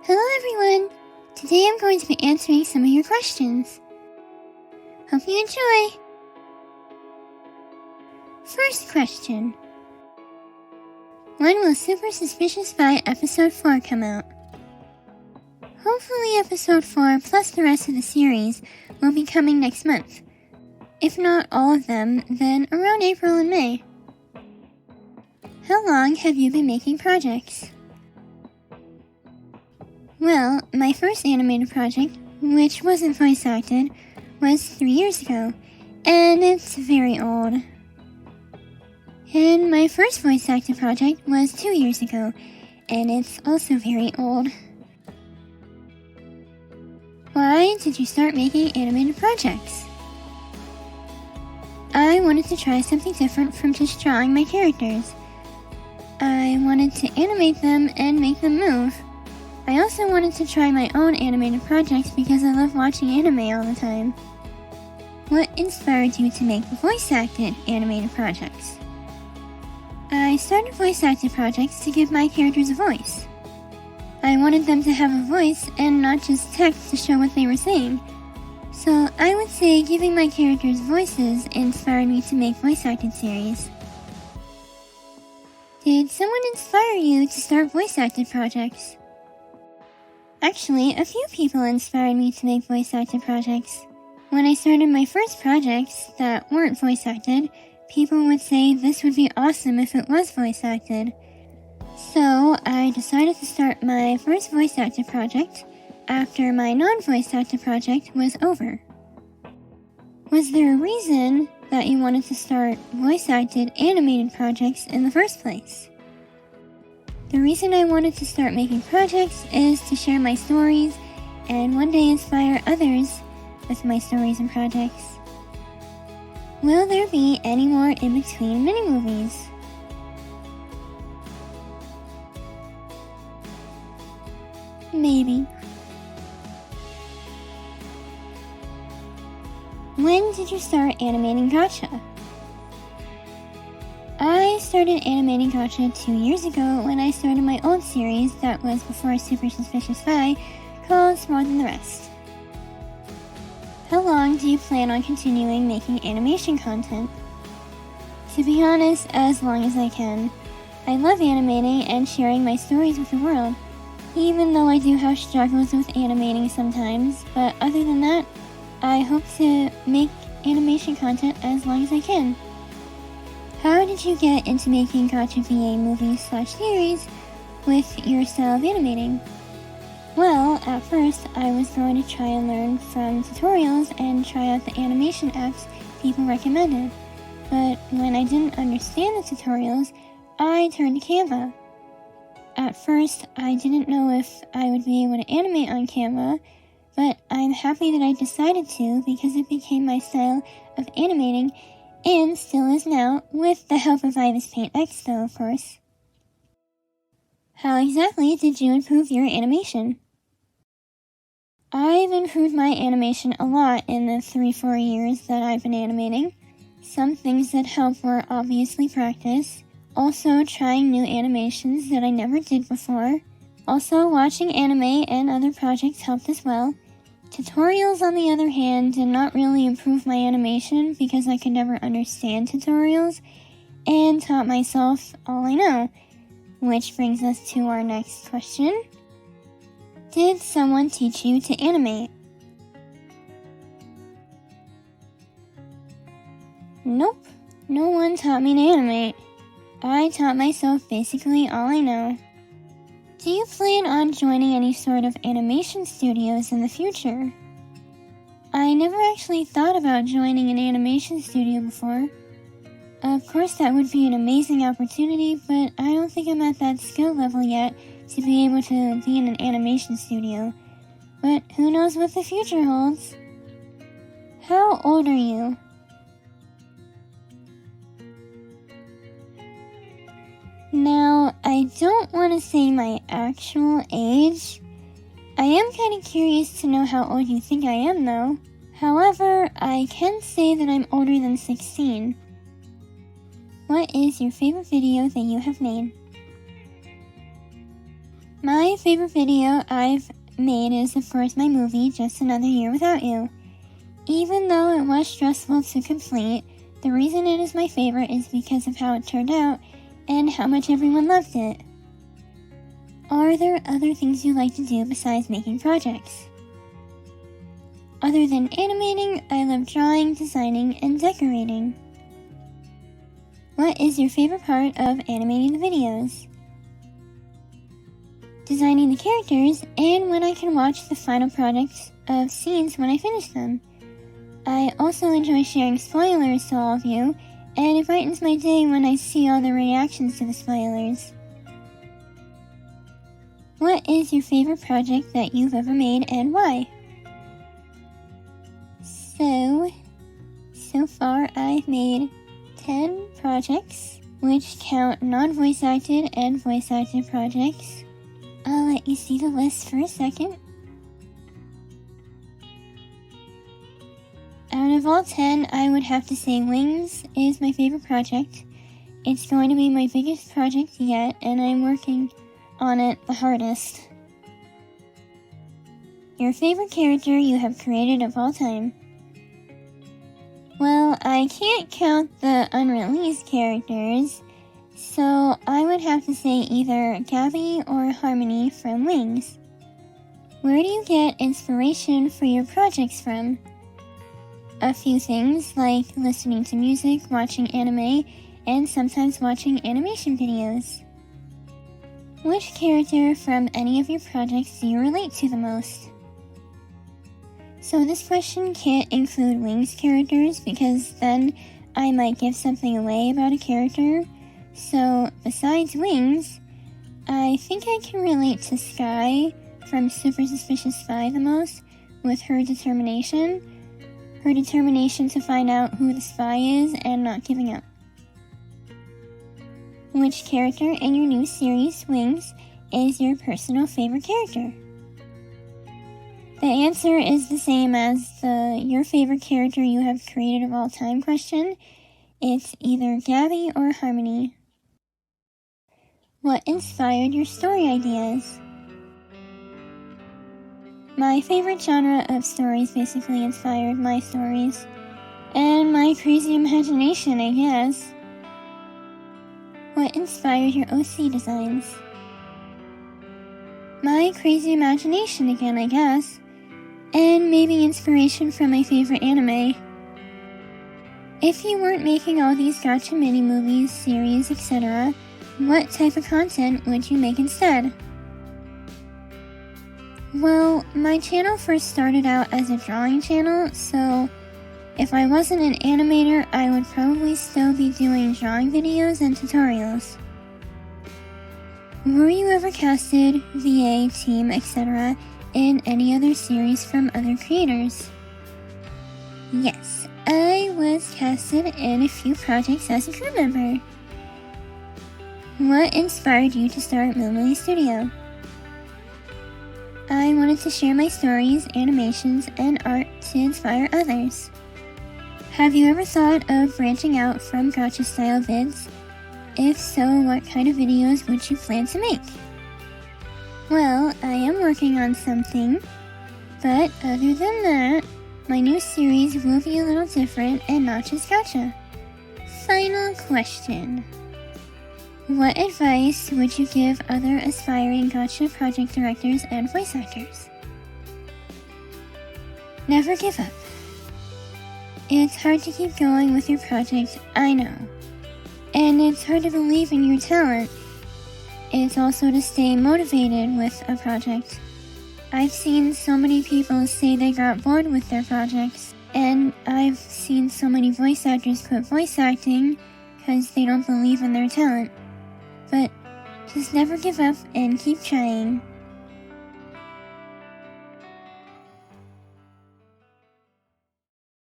Hello everyone! Today I'm going to be answering some of your questions. Hope you enjoy! First question. When will Super Suspicious Spy Episode 4 come out? Hopefully Episode 4 plus the rest of the series will be coming next month. If not all of them, then around April and May. How long have you been making projects? Well, my first animated project, which wasn't voice acted, was 3 years ago, and it's very old. And my first voice acted project was 2 years ago, and it's also very old. Why did you start making animated projects? I wanted to try something different from just drawing my characters. I wanted to animate them and make them move. I also wanted to try my own animated projects because I love watching anime all the time. What inspired you to make voice-acted animated projects? I started voice-acted projects to give my characters a voice. I wanted them to have a voice and not just text to show what they were saying. So I would say giving my characters voices inspired me to make voice-acted series. Did someone inspire you to start voice-acted projects? Actually, a few people inspired me to make voice-acted projects. When I started my first projects that weren't voice-acted, people would say this would be awesome if it was voice-acted. So, I decided to start my first voice-acted project after my non-voice-acted project was over. Was there a reason that you wanted to start voice-acted animated projects in the first place? The reason I wanted to start making projects is to share my stories and one day inspire others with my stories and projects. Will there be any more in-between mini-movies? Maybe. When did you start animating gacha? I started animating gacha 2 years ago when I started my old series that was before Super Suspicious Spy called More Than the Rest. How long do you plan on continuing making animation content? To be honest, as long as I can. I love animating and sharing my stories with the world, even though I do have struggles with animating sometimes, but other than that, I hope to make animation content as long as I can. How did you get into making gacha VA movies/series with your style of animating? Well, at first, I was going to try and learn from tutorials and try out the animation apps people recommended. But when I didn't understand the tutorials, I turned to Canva. At first, I didn't know if I would be able to animate on Canva, but I'm happy that I decided to because it became my style of animating and still is now, with the help of Ibis Paint X though, of course. How exactly did you improve your animation? I've improved my animation a lot in the 3-4 years that I've been animating. Some things that help were obviously practice, also trying new animations that I never did before. Also watching anime and other projects helped as well. Tutorials, on the other hand, did not really improve my animation because I could never understand tutorials and taught myself all I know. Which brings us to our next question. Did someone teach you to animate? Nope, no one taught me to animate. I taught myself basically all I know. Do you plan on joining any sort of animation studios in the future? I never actually thought about joining an animation studio before. Of course that would be an amazing opportunity, but I don't think I'm at that skill level yet to be able to be in an animation studio. But who knows what the future holds? How old are you? Now, I don't want to say my actual age. I am kind of curious to know how old you think I am, though. However, I can say that I'm older than 16. What is your favorite video that you have made? My favorite video I've made is, of course, my movie, Just Another Year Without You. Even though it was stressful to complete, the reason it is my favorite is because of how it turned out and how much everyone loved it. Are there other things you like to do besides making projects? Other than animating, I love drawing, designing, and decorating. What is your favorite part of animating the videos? Designing the characters, and when I can watch the final products of scenes when I finish them. I also enjoy sharing spoilers to all of you, and it brightens my day when I see all the reactions to the spoilers. What is your favorite project that you've ever made and why? So far I've made 10 projects, which count non-voice acted and voice acted projects. I'll let you see the list for a second. Out of all 10, I would have to say Wings is my favorite project. It's going to be my biggest project yet, and I'm working on it the hardest. Your favorite character you have created of all time? Well, I can't count the unreleased characters, so I would have to say either Gabby or Harmony from Wings. Where do you get inspiration for your projects from? A few things like listening to music, watching anime, and sometimes watching animation videos. Which character from any of your projects do you relate to the most? So this question can't include Wings characters because then I might give something away about a character. So besides Wings, I think I can relate to Sky from Super Suspicious Spy the most with her determination. Her determination to find out who the spy is and not giving up. Which character in your new series, Wings, is your personal favorite character? The answer is the same as the your favorite character you have created of all time question. It's either Gabby or Harmony. What inspired your story ideas? My favorite genre of stories basically inspired my stories. And my crazy imagination, I guess. What inspired your OC designs? My crazy imagination again, I guess. And maybe inspiration from my favorite anime. If you weren't making all these gotcha mini-movies, series, etc., what type of content would you make instead? Well, my channel first started out as a drawing channel, so if I wasn't an animator, I would probably still be doing drawing videos and tutorials. Were you ever casted, VA, team, etc., in any other series from other creators? Yes, I was casted in a few projects as a crew member. What inspired you to start Moomily Studio? I wanted to share my stories, animations, and art to inspire others. Have you ever thought of branching out from gotcha style vids? If so, what kind of videos would you plan to make? Well, I am working on something, but other than that, my new series will be a little different and not just gotcha. Final question. What advice would you give other aspiring gotcha project directors and voice actors? Never give up. It's hard to keep going with your project, I know. And it's hard to believe in your talent. It's also to stay motivated with a project. I've seen so many people say they got bored with their projects, and I've seen so many voice actors quit voice acting because they don't believe in their talent. But just never give up and keep trying.